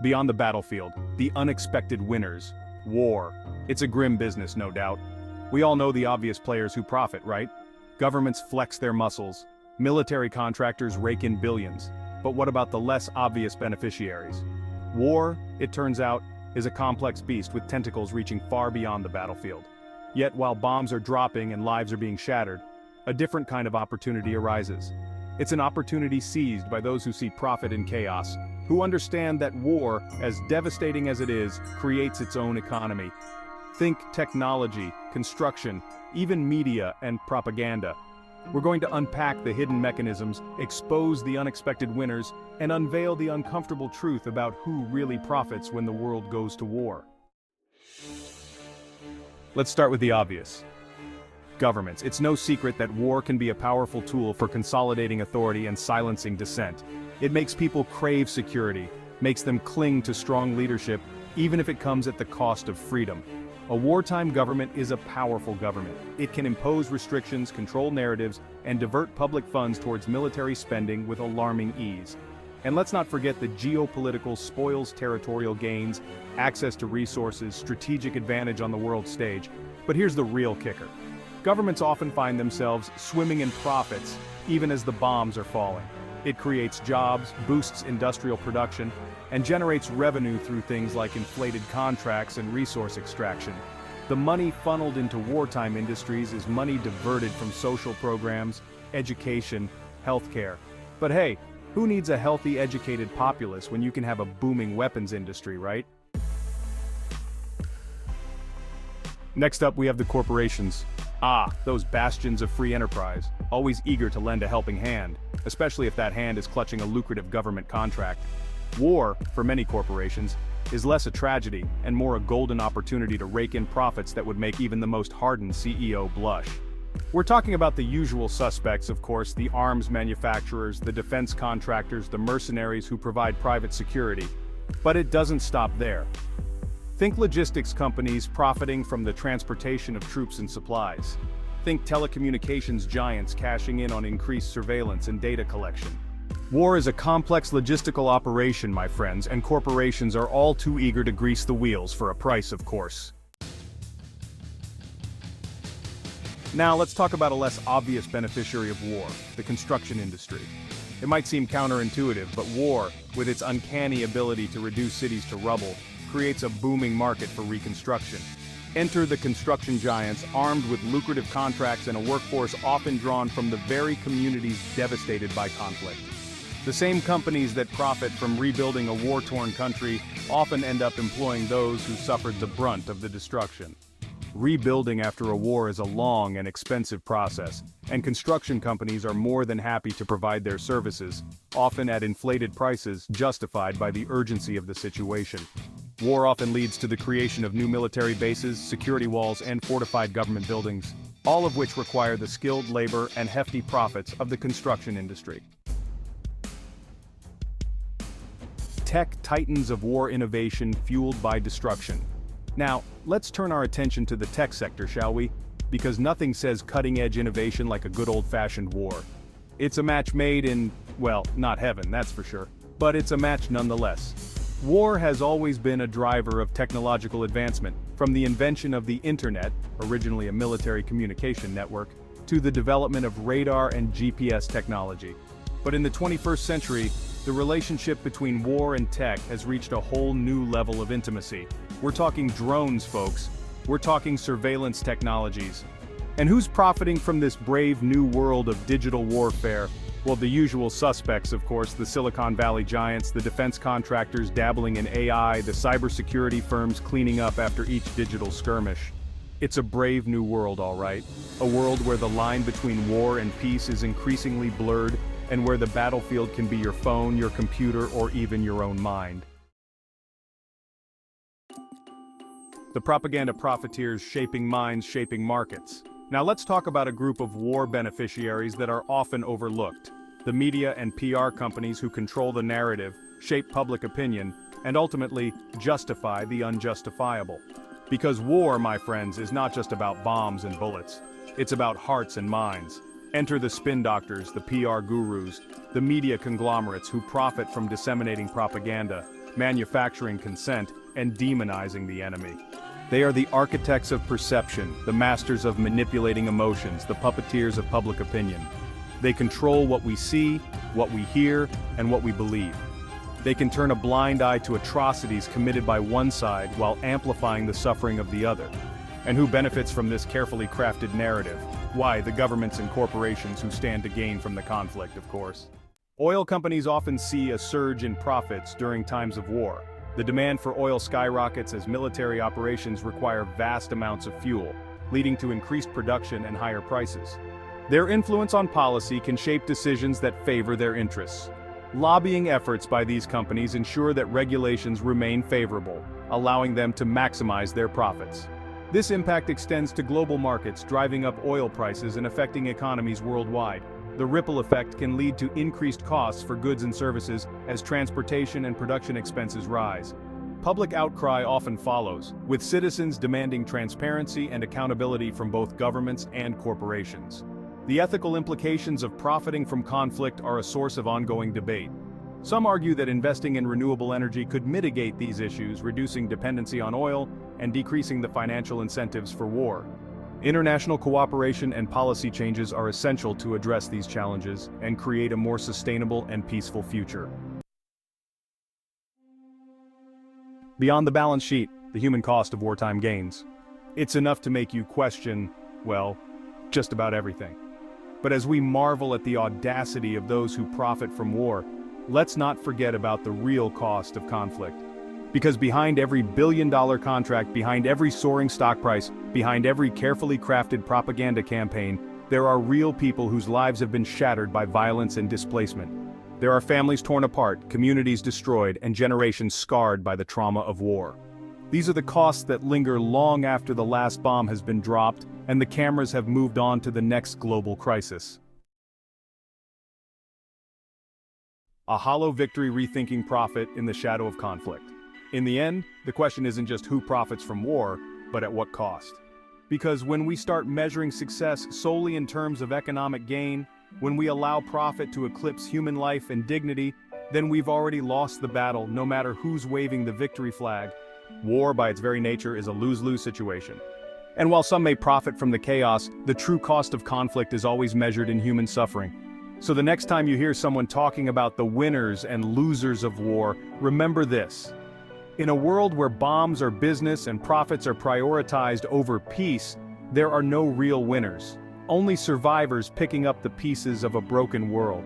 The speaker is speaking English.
Beyond the battlefield, the unexpected winners. War. It's a grim business, no doubt. We all know the obvious players who profit, right? Governments flex their muscles. Military contractors rake in billions. But what about the less obvious beneficiaries? War, it turns out, is a complex beast with tentacles reaching far beyond the battlefield. Yet while bombs are dropping and lives are being shattered, a different kind of opportunity arises. It's an opportunity seized by those who see profit in chaos, who understand that war, as devastating as it is, creates its own economy. Think technology, construction, even media and propaganda. We're going to unpack the hidden mechanisms, expose the unexpected winners, and unveil the uncomfortable truth about who really profits when the world goes to war. Let's start with the obvious. Governments. It's no secret that war can be a powerful tool for consolidating authority and silencing dissent. It makes people crave security, makes them cling to strong leadership, even if it comes at the cost of freedom. A wartime government is a powerful government. It can impose restrictions, control narratives, and divert public funds towards military spending with alarming ease. And let's not forget the geopolitical spoils territorial gains, access to resources, strategic advantage on the world stage. But here's the real kicker. Governments often find themselves swimming in profits, even as the bombs are falling. It creates jobs, boosts industrial production, and generates revenue through things like inflated contracts and resource extraction. The money funneled into wartime industries is money diverted from social programs, education, healthcare. But hey, who needs a healthy, educated populace when you can have a booming weapons industry, right? Next up, we have the corporations. Those bastions of free enterprise, always eager to lend a helping hand, especially if that hand is clutching a lucrative government contract. War, for many corporations, is less a tragedy and more a golden opportunity to rake in profits that would make even the most hardened CEO blush. We're talking about the usual suspects, of course, the arms manufacturers, the defense contractors, the mercenaries who provide private security. But it doesn't stop there. Think logistics companies profiting from the transportation of troops and supplies. Think telecommunications giants cashing in on increased surveillance and data collection. War is a complex logistical operation, my friends, and corporations are all too eager to grease the wheels for a price, of course. Now let's talk about a less obvious beneficiary of war, the construction industry. It might seem counterintuitive, but war, with its uncanny ability to reduce cities to rubble, creates a booming market for reconstruction. Enter the construction giants armed with lucrative contracts and a workforce often drawn from the very communities devastated by conflict. The same companies that profit from rebuilding a war-torn country often end up employing those who suffered the brunt of the destruction. Rebuilding after a war is a long and expensive process, and construction companies are more than happy to provide their services, often at inflated prices justified by the urgency of the situation. War often leads to the creation of new military bases, security walls, and fortified government buildings, all of which require the skilled labor and hefty profits of the construction industry. Tech titans of war innovation fueled by destruction. Now, let's turn our attention to the tech sector, shall we? Because nothing says cutting-edge innovation like a good old-fashioned war. It's a match made in, well, not heaven, that's for sure, but it's a match nonetheless. War has always been a driver of technological advancement, from the invention of the internet, originally a military communication network, to the development of radar and GPS technology. But in the 21st century, the relationship between war and tech has reached a whole new level of intimacy. We're talking drones, folks. We're talking surveillance technologies. And who's profiting from this brave new world of digital warfare? Well, the usual suspects, of course, the Silicon Valley giants, the defense contractors dabbling in AI, the cybersecurity firms cleaning up after each digital skirmish. It's a brave new world, all right. A world where the line between war and peace is increasingly blurred, and where the battlefield can be your phone, your computer, or even your own mind. The propaganda profiteers shaping minds, shaping markets. Now let's talk about a group of war beneficiaries that are often overlooked. The media and PR companies who control the narrative, shape public opinion, and ultimately justify the unjustifiable. Because war, my friends, is not just about bombs and bullets. It's about hearts and minds. Enter the spin doctors, the PR gurus, the media conglomerates who profit from disseminating propaganda, manufacturing consent, and demonizing the enemy. They are the architects of perception, the masters of manipulating emotions, the puppeteers of public opinion. They control what we see, what we hear, and what we believe. They can turn a blind eye to atrocities committed by one side while amplifying the suffering of the other. And who benefits from this carefully crafted narrative? Why, the governments and corporations who stand to gain from the conflict, of course. Oil companies often see a surge in profits during times of war. The demand for oil skyrockets as military operations require vast amounts of fuel, leading to increased production and higher prices. Their influence on policy can shape decisions that favor their interests. Lobbying efforts by these companies ensure that regulations remain favorable, allowing them to maximize their profits. This impact extends to global markets, driving up oil prices and affecting economies worldwide. The ripple effect can lead to increased costs for goods and services as transportation and production expenses rise. Public outcry often follows, with citizens demanding transparency and accountability from both governments and corporations. The ethical implications of profiting from conflict are a source of ongoing debate. Some argue that investing in renewable energy could mitigate these issues, reducing dependency on oil and decreasing the financial incentives for war. International cooperation and policy changes are essential to address these challenges and create a more sustainable and peaceful future. Beyond the balance sheet, the human cost of wartime gains. It's enough to make you question, well, just about everything. But as we marvel at the audacity of those who profit from war, let's not forget about the real cost of conflict. Because behind every billion-dollar contract, behind every soaring stock price, behind every carefully crafted propaganda campaign, there are real people whose lives have been shattered by violence and displacement. There are families torn apart, communities destroyed, and generations scarred by the trauma of war. These are the costs that linger long after the last bomb has been dropped and the cameras have moved on to the next global crisis. A hollow victory rethinking profit in the shadow of conflict. In the end, the question isn't just who profits from war, but at what cost. Because when we start measuring success solely in terms of economic gain, when we allow profit to eclipse human life and dignity, then we've already lost the battle, no matter who's waving the victory flag. War, by its very nature, is a lose-lose situation. And while some may profit from the chaos, the true cost of conflict is always measured in human suffering. So the next time you hear someone talking about the winners and losers of war, remember this. In a world where bombs are business and profits are prioritized over peace, there are no real winners. Only survivors picking up the pieces of a broken world.